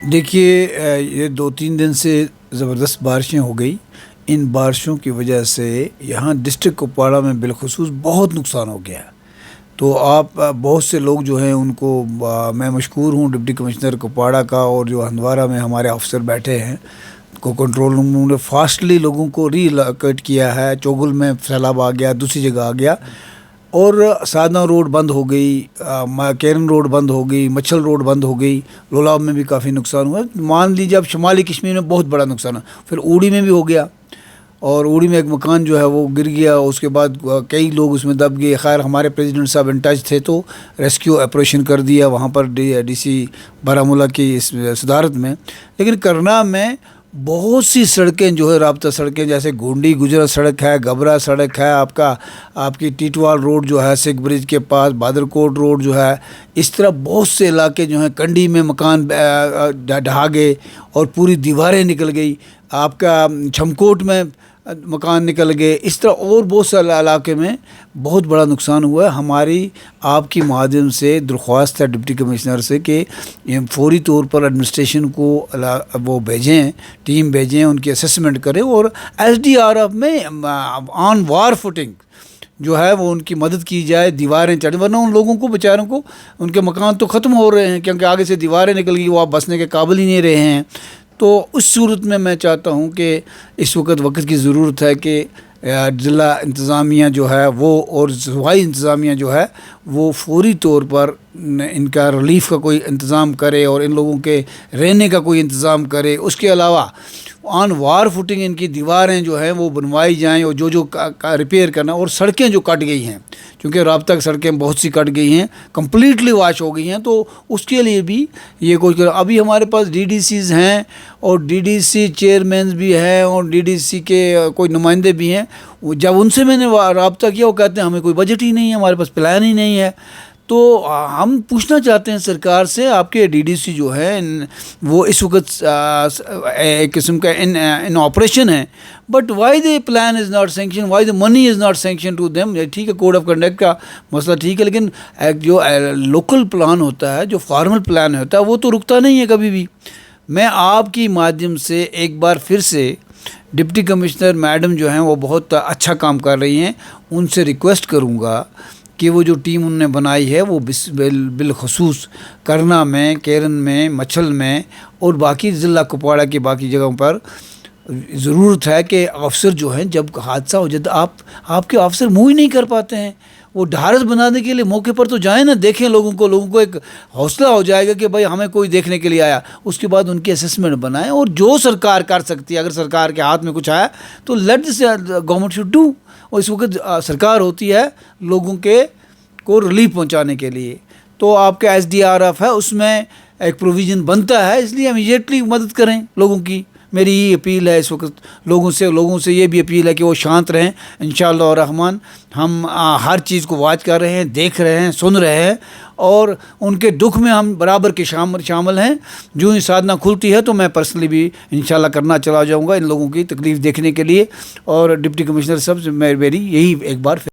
دیکھیے یہ 2-3 دن سے زبردست بارشیں ہو گئی. ان بارشوں کی وجہ سے یہاں ڈسٹرکٹ کپواڑہ میں بالخصوص بہت نقصان ہو گیا. تو آپ بہت سے لوگ جو ہیں ان کو میں مشکور ہوں ڈپٹی کمشنر کپواڑہ کا، اور جو ہندوارہ میں ہمارے افسر بیٹھے ہیں کو کنٹرول روم نے فاسٹلی لوگوں کو ری لوکیٹ کیا ہے. چوگل میں سیلاب آ گیا، دوسری جگہ آ گیا، اور سادنا روڈ بند ہو گئی، کیرن روڈ بند ہو گئی، مچھل روڈ بند ہو گئی. لولاب میں بھی کافی نقصان ہوا. مان لیجیے اب شمالی کشمیر میں بہت بڑا نقصان ہے. پھر اوڑی میں بھی ہو گیا، اور اوڑی میں ایک مکان جو ہے وہ گر گیا. اس کے بعد کئی لوگ اس میں دب گئے. خیر ہمارے پریزیڈنٹ صاحب ان ٹچ تھے تو ریسکیو آپریشن کر دیا وہاں پر ڈی سی بارہمولہ کی صدارت میں. لیکن کرنا میں بہت سی سڑکیں جو ہے رابطہ سڑکیں، جیسے گونڈی گجرا سڑک ہے، گبرا سڑک ہے، آپ کی ٹیٹوال روڈ جو ہے سکھ برج کے پاس، بہادر کوٹ روڈ جو ہے، اس طرح بہت سے علاقے جو ہیں. کنڈی میں مکان ڈھا گئے اور پوری دیواریں نکل گئی. آپ کا چھمکوٹ میں مکان نکل گئے. اس طرح اور بہت سے علاقے میں بہت بڑا نقصان ہوا ہے. ہماری آپ کی مادھیم سے درخواست ہے ڈپٹی کمشنر سے کہ فوری طور پر ایڈمنسٹریشن کو وہ بھیجیں، ٹیم بھیجیں، ان کی اسسمنٹ کریں، اور SDRF میں آن وار فوٹنگ جو ہے وہ ان کی مدد کی جائے. دیواریں چڑھ، ورنہ ان لوگوں کو بیچاروں کو ان کے مکان تو ختم ہو رہے ہیں کیونکہ آگے سے دیواریں نکل گئی، وہ آپ بسنے کے قابل ہی نہیں رہے ہیں. تو اس صورت میں چاہتا ہوں کہ اس وقت کی ضرورت ہے کہ ضلع انتظامیہ جو ہے وہ اور صوبائی انتظامیہ جو ہے وہ فوری طور پر ان کا ریلیف کا کوئی انتظام کرے اور ان لوگوں کے رہنے کا کوئی انتظام کرے. اس کے علاوہ آن وار فوٹنگ ان کی دیواریں جو ہیں وہ بنوائی جائیں، اور جو ریپیئر کرنا، اور سڑکیں جو کٹ گئی ہیں کیونکہ رابطہ کی سڑکیں بہت سی کٹ گئی ہیں، کمپلیٹلی واش ہو گئی ہیں. تو اس کے لیے بھی یہ کوئی ابھی ہمارے پاس DDCs ہیں، اور DDC چیئرمینز بھی ہیں، اور DDC کے کوئی نمائندے بھی ہیں. جب ان سے میں نے رابطہ کیا وہ کہتے ہیں ہمیں کوئی بجٹ ہی نہیں ہے، ہمارے پاس پلان ہی نہیں ہے. تو ہم پوچھنا چاہتے ہیں سرکار سے، آپ کے DDC جو ہے وہ اس وقت ایک قسم کا ان آپریشن ہے، but why the plan is not sanction, why the money is not sanction to them. ٹھیک ہے، کوڈ آف کنڈکٹ کا مسئلہ ٹھیک ہے، لیکن جو لوکل پلان ہوتا ہے، جو فارمل پلان ہوتا ہے، وہ تو رکتا نہیں ہے کبھی بھی. میں آپ کی مادھیم سے ایک بار پھر سے ڈپٹی کمشنر میڈم جو ہیں وہ بہت اچھا کام کر رہی ہیں، ان سے ریکویسٹ کروں گا کہ وہ جو ٹیم انہوں نے بنائی ہے وہ بالخصوص کرنا میں، کیرن میں، مچھل میں، اور باقی ضلع کپواڑہ کی باقی جگہوں پر ضرورت ہے کہ افسر جو ہیں جب حادثہ ہو جاتا آپ کے افسر موو ہی نہیں کر پاتے ہیں. وہ ڈھارس بنانے کے لیے موقع پر تو جائیں نا، دیکھیں لوگوں کو ایک حوصلہ ہو جائے گا کہ بھائی ہمیں کوئی دیکھنے کے لیے آیا. اس کے بعد ان کی اسسمنٹ بنائیں، اور جو سرکار کر سکتی ہے، اگر سرکار کے ہاتھ میں کچھ آیا تو let this government should do. اور اس وقت سرکار ہوتی ہے لوگوں کو ریلیف پہنچانے کے لیے. تو آپ کا SDRF ہے، اس میں ایک پروویژن بنتا ہے، اس لیے امیڈیٹلی مدد کریں لوگوں کی. میری یہ اپیل ہے اس وقت لوگوں سے یہ بھی اپیل ہے کہ وہ شانت رہیں. انشاءاللہ الرحمن ہم ہر چیز کو واچ کر رہے ہیں، دیکھ رہے ہیں، سن رہے ہیں، اور ان کے دکھ میں ہم برابر کے شامل ہیں. جو ہی سادنا کھلتی ہے تو میں پرسنلی بھی انشاءاللہ کرنا چلا جاؤں گا ان لوگوں کی تکلیف دیکھنے کے لیے. اور ڈپٹی کمشنر صاحب سے میری یہی ایک بار